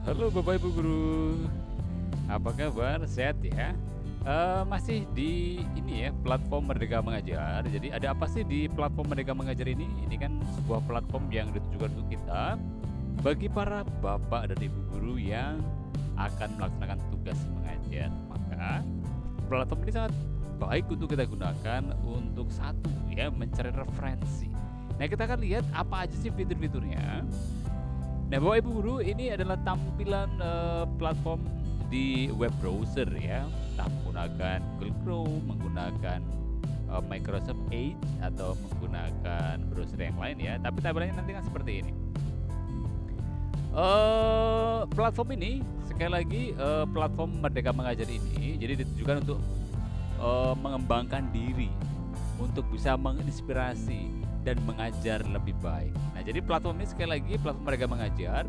Halo Bapak Ibu Guru, apa kabar? Sehat ya? Masih di ini ya, platform Merdeka Mengajar. Jadi ada apa sih di platform Merdeka Mengajar ini? Ini kan sebuah platform yang ditujukan untuk kita bagi para bapak dan ibu guru yang akan melaksanakan tugas mengajar. Maka platform ini sangat baik untuk kita gunakan untuk satu ya, mencari referensi. Nah, kita akan lihat apa aja sih fitur-fiturnya. Nah, Bapak Ibu Guru, ini adalah tampilan platform di web browser ya. Kita menggunakan Google Chrome, menggunakan Microsoft Edge atau menggunakan browser yang lain ya. Tapi tampilannya nanti kan seperti ini. Platform ini sekali lagi platform Merdeka Mengajar ini jadi ditujukan untuk mengembangkan diri, untuk bisa menginspirasi dan mengajar lebih baik. Nah, jadi platform ini sekali lagi platform Merdeka Mengajar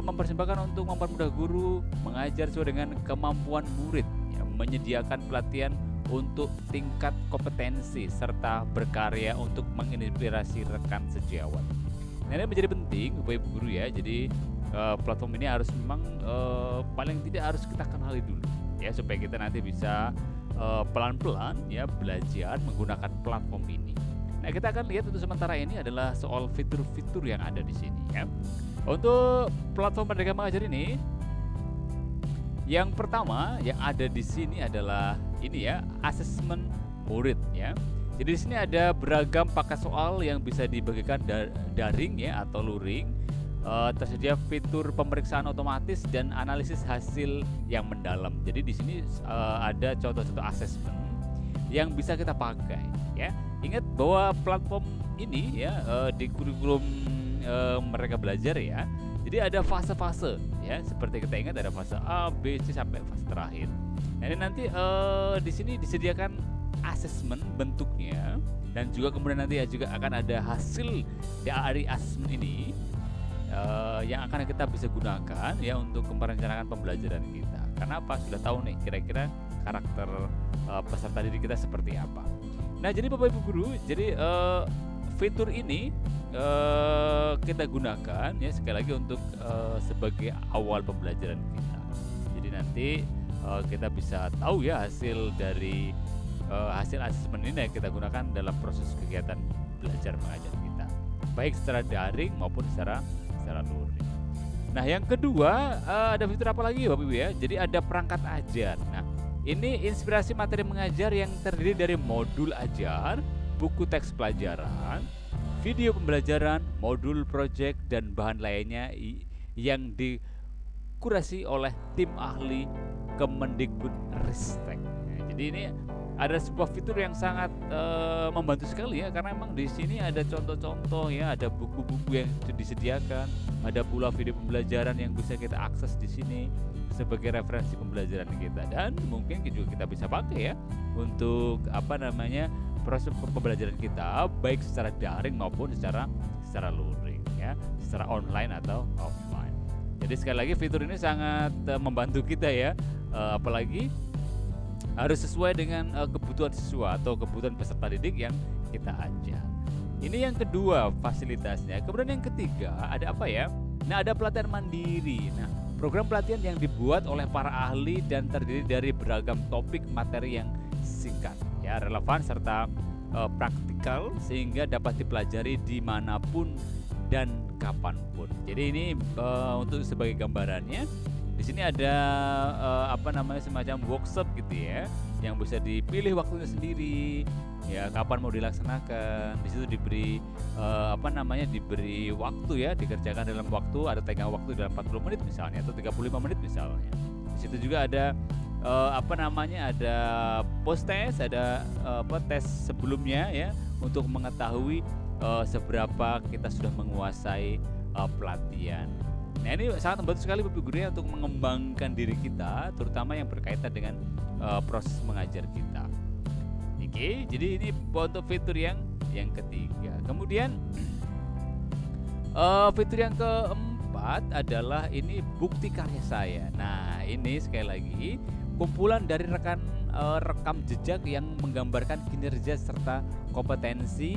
mempersembahkan untuk mempermudah guru mengajar sesuai dengan kemampuan murid, ya, menyediakan pelatihan untuk tingkat kompetensi serta berkarya untuk menginspirasi rekan sejawat. Nah, ini menjadi penting Bapak Ibu Guru ya. Jadi platform ini harus memang paling tidak harus kita kenali dulu ya, supaya kita nanti bisa pelan-pelan ya belajar menggunakan platform ini. Nah, kita akan lihat untuk sementara ini adalah soal fitur-fitur yang ada di sini ya. Untuk platform Merdeka Mengajar ini, yang pertama yang ada di sini adalah ini ya, asesmen murid ya. Jadi di sini ada beragam paket soal yang bisa dibagikan daring ya atau luring. Tersedia fitur pemeriksaan otomatis dan analisis hasil yang mendalam. Jadi di sini ada contoh-contoh asesmen yang bisa kita pakai ya. Ingat bahwa platform ini ya di kurikulum mereka belajar ya. Jadi ada fase-fase ya, seperti kita ingat ada fase A, B, C sampai fase terakhir. Nah, ini nanti di sini disediakan asesmen bentuknya dan juga kemudian nanti ya juga akan ada hasil dari asesmen ini yang akan kita bisa gunakan ya untuk merencanakan pembelajaran kita. Karena apa? Sudah tahu nih kira-kira karakter peserta didik kita seperti apa. Nah, jadi Bapak Ibu Guru, jadi fitur ini kita gunakan ya sekali lagi untuk sebagai awal pembelajaran kita. Jadi nanti kita bisa tahu ya hasil dari hasil asesmen ini yang kita gunakan dalam proses kegiatan belajar mengajar kita, baik secara daring maupun secara luring. Nah, yang kedua ada fitur apa lagi Bapak Ibu ya? Jadi ada perangkat ajar. Nah, ini inspirasi materi mengajar yang terdiri dari modul ajar, buku teks pelajaran, video pembelajaran, modul proyek dan bahan lainnya yang dikurasi oleh tim ahli Kemendikbudristek. Nah, jadi ini ada sebuah fitur yang sangat membantu sekali ya, karena memang di sini ada contoh-contoh ya, ada buku-buku yang disediakan, ada pula video pembelajaran yang bisa kita akses di sini sebagai referensi pembelajaran kita, dan mungkin juga kita bisa pakai ya untuk proses pembelajaran kita baik secara daring maupun secara luring ya, secara online atau offline. Jadi sekali lagi fitur ini sangat membantu kita ya, apalagi harus sesuai dengan kebutuhan siswa atau kebutuhan peserta didik yang kita ajar. Ini yang kedua fasilitasnya. Kemudian yang ketiga ada apa ya? Nah, ada pelatihan mandiri. Nah, program pelatihan yang dibuat oleh para ahli dan terdiri dari beragam topik materi yang singkat, ya, relevan serta praktikal sehingga dapat dipelajari dimanapun dan kapanpun. Jadi ini untuk sebagai gambarannya, di sini ada semacam workshop gitu ya, yang bisa dipilih waktunya sendiri, ya kapan mau dilaksanakan. Di situ diberi diberi waktu ya, dikerjakan dalam waktu, ada tenggang waktu dalam 40 menit misalnya atau 35 menit misalnya. Di situ juga ada ada post test, ada tes sebelumnya ya untuk mengetahui seberapa kita sudah menguasai pelatihan. Nah, ini sangat membantu sekali Bapak Guru ya untuk mengembangkan diri kita, terutama yang berkaitan dengan proses mengajar kita. Oke, jadi ini untuk fitur yang ketiga. Kemudian fitur yang keempat adalah ini bukti karya saya. Nah, ini sekali lagi kumpulan dari rekam jejak yang menggambarkan kinerja serta kompetensi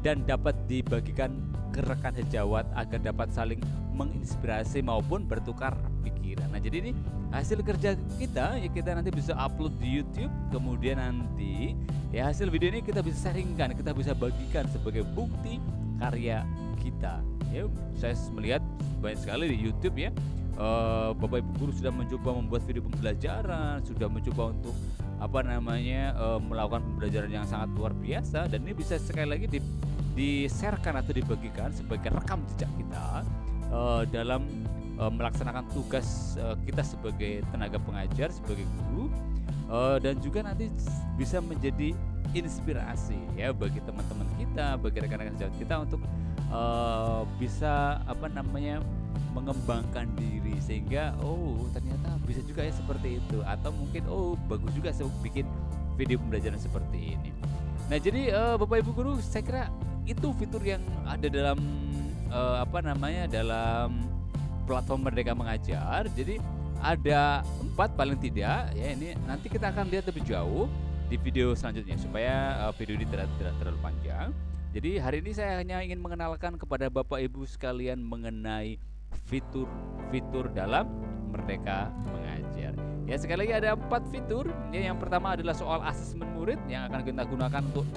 dan dapat dibagikan ke rekan sejawat agar dapat saling menginspirasi maupun bertukar pikiran. Nah, jadi ini hasil kerja kita ya, kita nanti bisa upload di YouTube, kemudian nanti ya hasil video ini kita bisa sharingkan, kita bisa bagikan sebagai bukti karya kita. Ya, saya melihat banyak sekali di YouTube ya, Bapak Ibu guru sudah mencoba membuat video pembelajaran, sudah mencoba untuk melakukan pembelajaran yang sangat luar biasa, dan ini bisa sekali lagi di-sharekan atau dibagikan sebagai rekam jejak kita dalam melaksanakan tugas kita sebagai tenaga pengajar, sebagai guru, dan juga nanti bisa menjadi inspirasi ya bagi teman-teman kita, bagi rekan-rekan sejawat kita untuk bisa mengembangkan diri, sehingga ternyata bisa juga ya seperti itu, atau mungkin bagus juga saya bikin video pembelajaran seperti ini. Nah, jadi Bapak Ibu guru, saya kira itu fitur yang ada dalam dalam platform Merdeka Mengajar. Jadi ada 4 paling tidak ya, ini nanti kita akan lihat lebih jauh di video selanjutnya supaya video ini tidak terlalu panjang. Jadi hari ini saya hanya ingin mengenalkan kepada Bapak Ibu sekalian mengenai fitur-fitur dalam Merdeka Mengajar. Ya, sekali lagi ada 4 fitur. Ya, yang pertama adalah soal asesmen murid yang akan kita gunakan untuk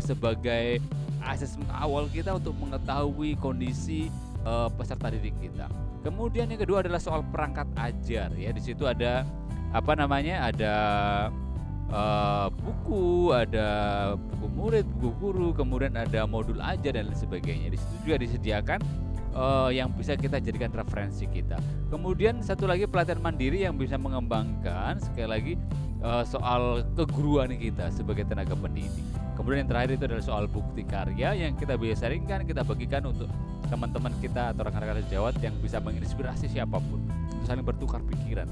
sebagai asesmen awal kita untuk mengetahui kondisi peserta didik kita. Kemudian yang kedua adalah soal perangkat ajar ya. Di situ ada ada buku, ada buku murid, buku guru, kemudian ada modul ajar dan lain sebagainya. Di situ juga disediakan yang bisa kita jadikan referensi kita. Kemudian satu lagi pelatihan mandiri yang bisa mengembangkan sekali lagi soal keguruan kita sebagai tenaga pendidik. Kemudian yang terakhir itu adalah soal bukti karya yang kita bisa sharingkan, kita bagikan untuk teman-teman kita atau rekan-rekan sejawat yang bisa menginspirasi siapapun untuk saling bertukar pikiran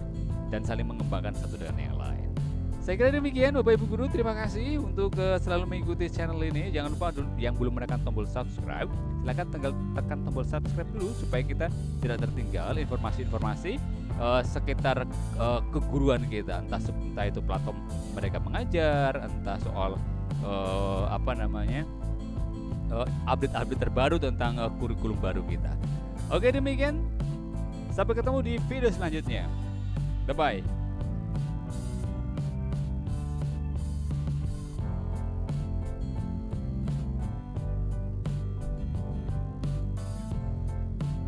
dan saling mengembangkan satu dengan yang lain. Saya kira demikian Bapak Ibu guru, terima kasih untuk selalu mengikuti channel ini. Jangan lupa yang belum menekan tombol subscribe, silakan tekan tombol subscribe dulu supaya kita tidak tertinggal informasi-informasi sekitar keguruan kita, entah itu platform Merdeka Mengajar, entah soal update-update terbaru tentang kurikulum baru kita. Oke, demikian, sampai ketemu di video selanjutnya. Bye bye.